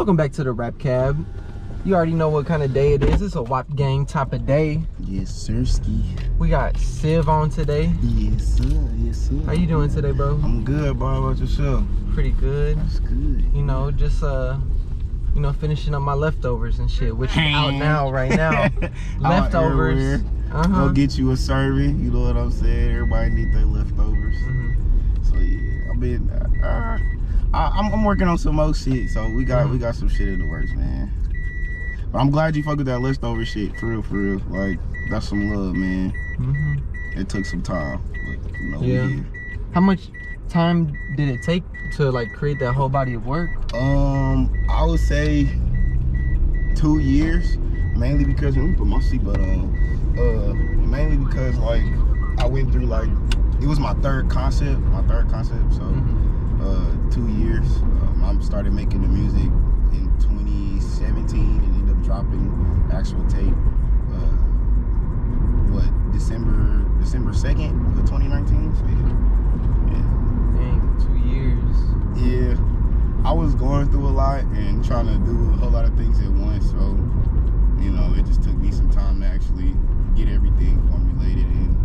Welcome back to the Rap Cab. You already know what kind of day it is. It's a WAP gang type of day. Yes, sirski. We got Siv on today. Yes, sir. Yes, sir. How you doing today, bro? I'm good, bro. How about yourself? Pretty good. That's good. You know, just finishing up my leftovers and shit, which is out now, right now. Leftovers. Go get you a serving. You know what I'm saying? Everybody need their leftovers. So yeah, I've been. I'm working on some more shit. So we got some shit in the works, man. But I'm glad you fuck with that leftover shit. For real. Like, that's some love, man. It took some time, but you know, yeah. How much time did it take to like create that whole body of work? I would say 2 years, mainly because, let me put my seatbelt on. Mainly because like I went through like, it was my third concept, so 2 years. I started making the music in 2017 and ended up dropping the actual tape December 2nd of 2019. So yeah. Dang, 2 years. Yeah, I was going through a lot and trying to do a whole lot of things at once, so you know, it just took me some time to actually get everything formulated and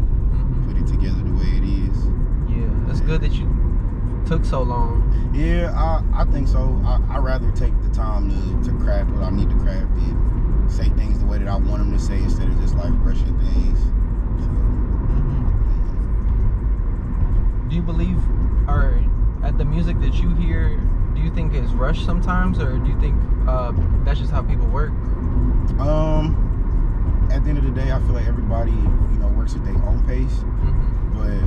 put it together the way it is. Yeah, it's good that you took so long. Yeah, I think so. I'd rather take the time to craft what I need to craft and say things the way that I want them to say instead of just like rushing things. So, Do you believe, or at the music that you hear, do you think it's rushed sometimes, or do you think that's just how people work? At the end of the day, I feel like everybody, you know, works at their own pace. But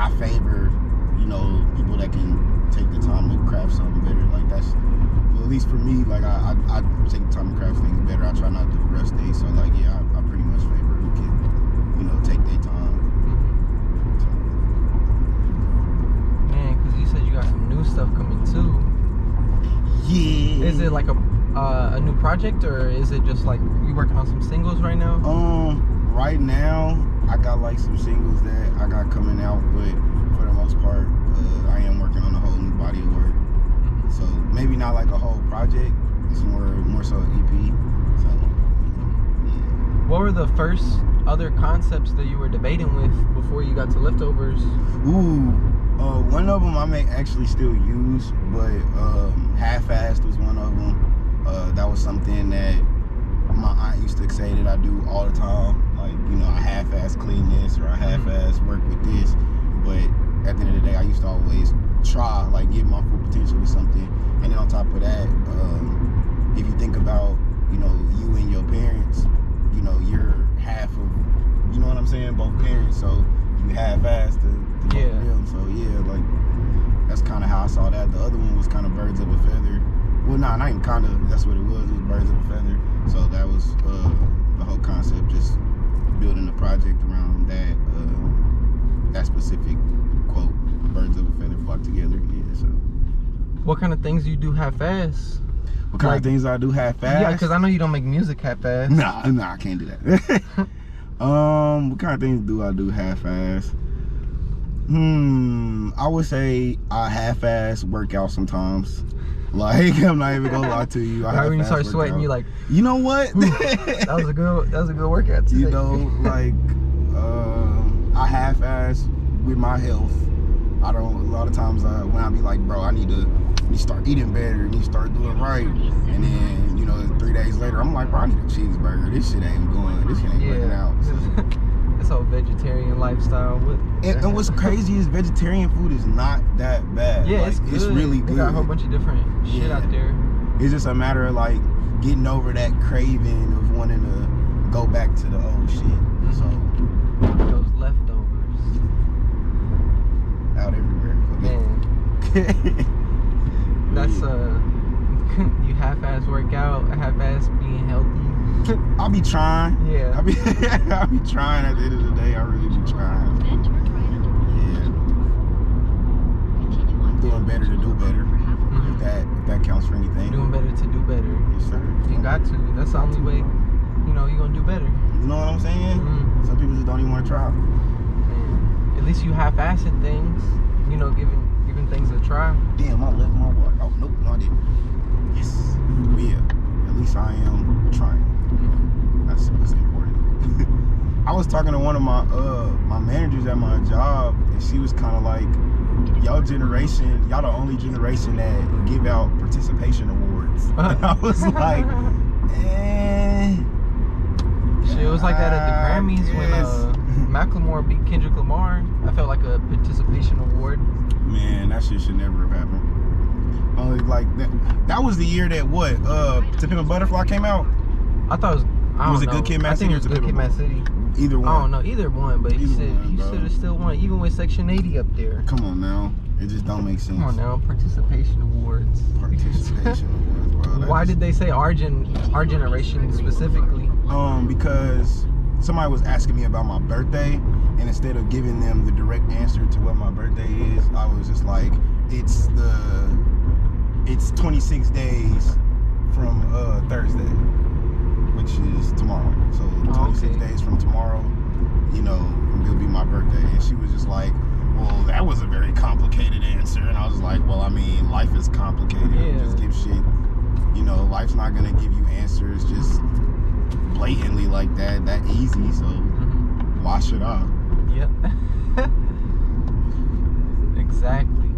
I favor, you know, people that can take the time to craft something better. Like that's, well, at least for me, like I take the time to craft things better. I try not to rush things. So like, yeah, I pretty much favor who can, you know, take their time. So. Man, because you said you got some new stuff coming too. Yeah. Is it like a new project, or is it just like you working on some singles right now? Right now I got like some singles that I got coming out, but for the most part, I am working on a whole new body of work. So maybe not like a whole project. It's more so an EP. So yeah. What were the first other concepts that you were debating with before you got to Leftovers? Ooh, one of them I may actually still use, but half-assed was one of them. That was something that my aunt used to say that I do all the time. Like, you know, I half-ass clean this or I half-ass work with this. But at the end of the day, I used to always try, like, give my full potential to something. And then on top of that, if you think about, you know, you and your parents, you know, you're half of, you know what I'm saying, both parents. So you half-ass to both of them. So yeah, like, that's kind of how I saw that. The other one was kind of birds of a feather. Well, nah, not even kind of, that's what it was birds of a feather. So that was the whole concept, just building the project around that that specific quote, birds of a feather flock together. Yeah, so. What kind of things do you do half-ass? What kind of things I do half-ass? Yeah, because I know you don't make music half-ass. Nah, I can't do that. What kind of things do I do half-ass? I would say I half-ass work out sometimes. Like, I'm not even gonna lie to you. Right when you start sweating, you like, you know what? that was a good workout today. You know, like, I half-ass with my health. A lot of times when I be like, bro, I need to start eating better, need to start doing right. And then, you know, 3 days later, I'm like, bro, I need a cheeseburger. This shit ain't working out. So. This whole vegetarian lifestyle. And what's crazy is vegetarian food is not that bad. Yeah, like, it's really good. They got a whole bunch of different shit out there. It's just a matter of like getting over that craving of wanting to go back to the old shit. So those leftovers out everywhere. Man. That's you half-ass work out, half-ass being healthy. I'll be trying. Yeah. I'll be trying at the end of the day. I really be trying. Yeah. Doing better to do better. If that counts for anything. Doing better to do better. Yes, sir. You got to. That's the only way, you know, you're gonna do better. You know what I'm saying? Some people just don't even want to try. At least you half-assing things, you know, giving things a try. Damn, I left my water. Oh, nope, no, I didn't. Yes. But yeah, at least I am trying. That's what's important. I was talking to one of my my managers at my job, and she was kind of like, y'all generation, y'all the only generation that give out participation awards. And I was like, Shit, it was like that at the Grammys when Macklemore beat Kendrick Lamar. I felt like a participation award. Man, that shit should never have happened. Only like that was the year that what To Pimp a Butterfly came out. I thought it was it Good Kid, Mad City? I think it was Good Kid, Mad City. Either one. I don't know, either one, but he should have still won, even with Section 80 up there. Come on now, it just don't make sense. Come on now, participation awards. Participation awards, bro. Why did they say our generation specifically? Because somebody was asking me about my birthday, and instead of giving them the direct answer to what my birthday is, I was just like, it's 26 days from Thursday, which is tomorrow. So 26 days from tomorrow, you know, it'll be my birthday. And she was just like, well, that was a very complicated answer. And I was like, well, I mean, life is complicated. Yeah. Just give shit, you know, life's not gonna give you answers just blatantly like that easy. So why should I? Yep. Exactly.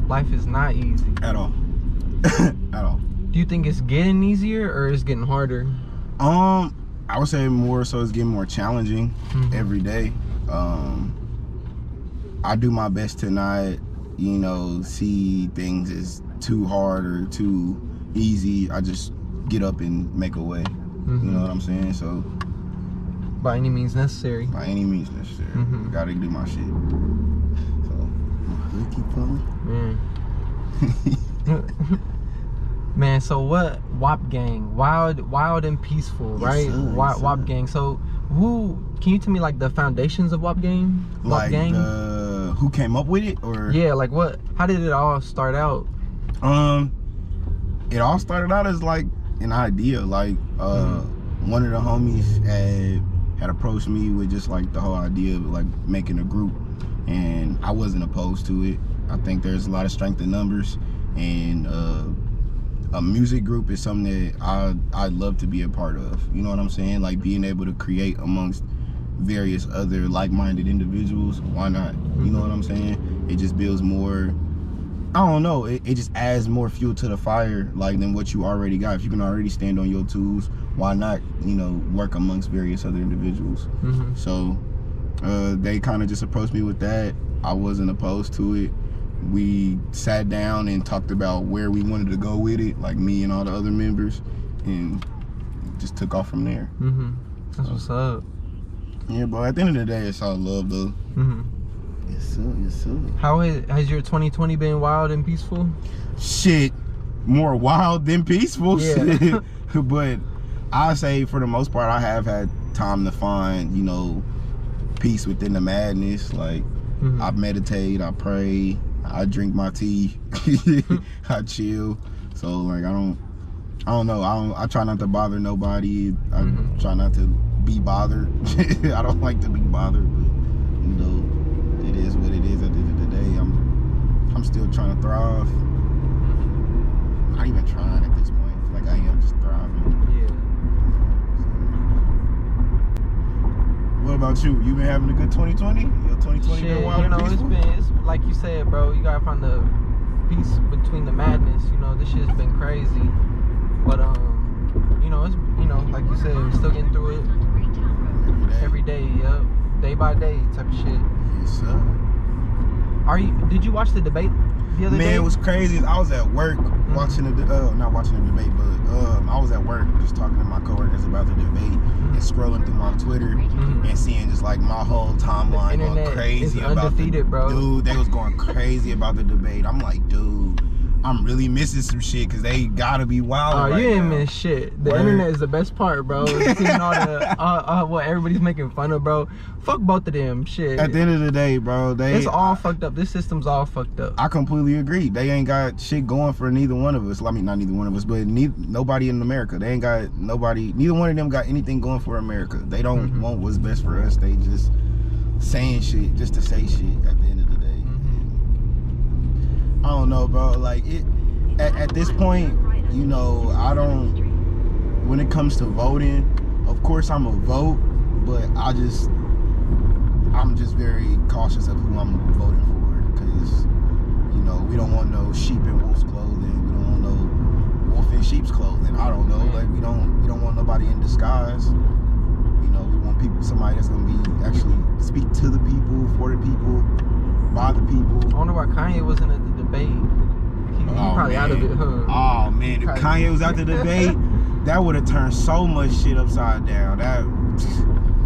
Life is not easy. At all. At all. Do you think it's getting easier or it's getting harder? I would say more so it's getting more challenging every day. I do my best to not, you know, see things as too hard or too easy. I just get up and make a way. You know what I'm saying? So by any means necessary. By any means necessary. Gotta do my shit. So my hood keep pulling. Man, so what? WAP gang, wild and peaceful, right? Yes, sir, WAP gang. So can you tell me like the foundations of WAP gang? Like who came up with it, or yeah, like what? How did it all start out? It all started out as like an idea. Like one of the homies had approached me with just like the whole idea of like making a group, and I wasn't opposed to it. I think there's a lot of strength in numbers, and a music group is something that I'd love to be a part of. You know what I'm saying? Like being able to create amongst various other like-minded individuals. Why not? You know what I'm saying? It just builds more, I don't know, it just adds more fuel to the fire like than what you already got. If you can already stand on your tools, why not, you know, work amongst various other individuals? So they kind of just approached me with that. I wasn't opposed to it. We sat down and talked about where we wanted to go with it, like me and all the other members, and just took off from there. That's what's up. Yeah, but at the end of the day, it's all love, though. Yes, sir. Yes, sir. How has your 2020 been? Wild and peaceful? Shit, more wild than peaceful. Yeah. Shit. But I say for the most part, I have had time to find, you know, peace within the madness. Like I meditate, I pray, I drink my tea, I chill. So like I don't know. I try not to bother nobody. I try not to be bothered. I don't like to be bothered, but you know, it is what it is. At the end of the day, I'm still trying to thrive. Not even trying at this point. Like I am just thriving. What about you? You been having a good 2020? Your 2020 been wild and peaceful? It's like you said, bro. You gotta find the peace between the madness. You know, this shit's been crazy, but you know, it's, you know, like you said, we're still getting through it every day. Yep, day by day type of shit. Yes, sir. Did you watch the debate the other day? Man, it was crazy. I was at work watching the not watching the debate, but I was at work just talking to my coworkers about the debate and scrolling through my Twitter and seeing just like my whole timeline going crazy about bro. Dude, they was going crazy about the debate. I'm like, dude, I'm really missing some shit because they gotta be wild. Oh, right you ain't now. miss shit. The internet is the best part, bro. Seeing all the what everybody's making fun of, bro. Fuck both of them. Shit. At the end of the day, bro, it's all fucked up. This system's all fucked up. I completely agree. They ain't got shit going for neither one of us. I mean, not neither one of us, but nobody in America. They ain't got nobody. Neither one of them got anything going for America. They don't want what's best for us. They just saying shit just to say shit. At the end of the day, I don't know, bro. Like it. at this point, you know, I don't. When it comes to voting, of course I'm a vote, but I'm just very cautious of who I'm voting for, because you know we don't want no sheep in wolf's clothing. We don't want no wolf in sheep's clothing. I don't know. Like we don't want nobody in disguise. You know, we want somebody that's gonna be actually speak to the people, for the people, by the people. I wonder why Kanye wasn't at the debate. He probably out of it, huh? Oh man, if Kanye was at the debate, that would have turned so much shit upside down.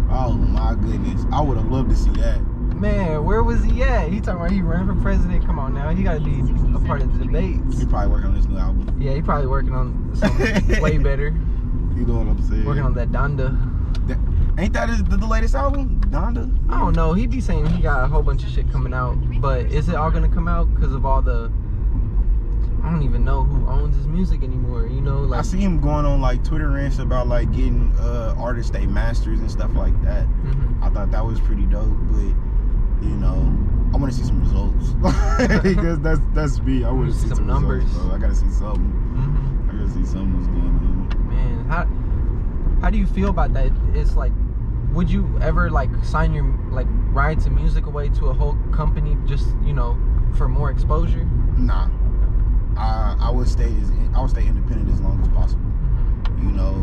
Oh my goodness, I would have loved to see that. Man, where was he at? He talking about he running for president. Come on now, he gotta be a part of the debates. He probably working on this new album. Yeah, he probably working on something way better. You know what I'm saying? Working on that Donda. Ain't that the latest album, Donda? I don't know. He be saying he got a whole bunch of shit coming out, but is it all gonna come out because of all the? I don't even know who owns his music anymore. You know, like I see him going on like Twitter rants about like getting artists they masters and stuff like that. I thought that was pretty dope, but you know, I want to see some results because that's me. I want to see some numbers. Results, bro. I gotta see something. I gotta see something that's going on. Man, how do you feel about that? It's like, would you ever like sign your like rights and music away to a whole company just, you know, for more exposure? Nah. I would stay independent as long as possible. You know.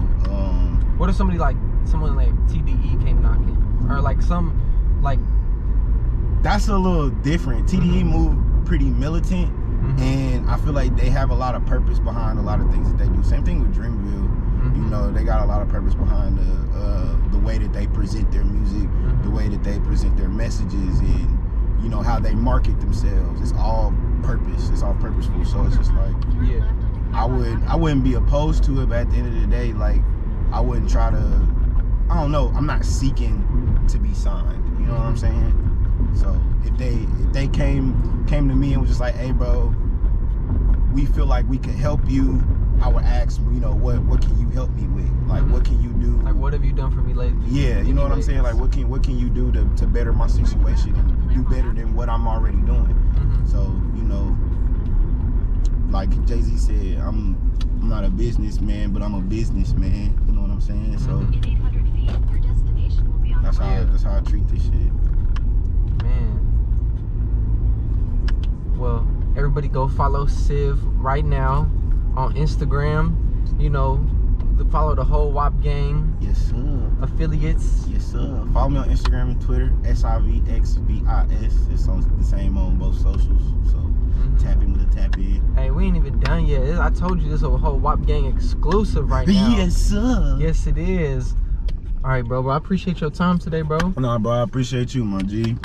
What if someone like TDE came knocking, or like some like? That's a little different. TDE moved pretty militant, and I feel like they have a lot of purpose behind a lot of things that they do. Same thing with Dreamville. You know, they got a lot of purpose behind the way that they present their music, the way that they present their messages, and you know how they market themselves. It's all purpose. It's all purposeful. So it's just like, yeah, I wouldn't be opposed to it, but at the end of the day, like I wouldn't try to. I don't know. I'm not seeking to be signed. You know what I'm saying? So if they came to me and was just like, hey, bro, we feel like we can help you. I would ask, you know, what can you help me with? Like, what can you do? Like, what have you done for me lately? Yeah, you know what I'm saying? Like, what can you do to better my situation and do better than what I'm already doing? So, you know, like Jay-Z said, I'm not a businessman, but I'm a businessman. You know what I'm saying? So, that's how I treat this shit. Man. Well, everybody go follow Siv right now on Instagram. You know, follow the whole WAP gang. Yes, sir. Affiliates. Yes, sir. Follow me on Instagram and Twitter, SIVXVIS. It's on the same on both socials. So tap in with a tap in. Hey, we ain't even done yet. I told you this is a whole WAP gang exclusive right now. Yes, sir. Yes, it is. All right, bro. I appreciate your time today, bro. No, bro. I appreciate you, my G.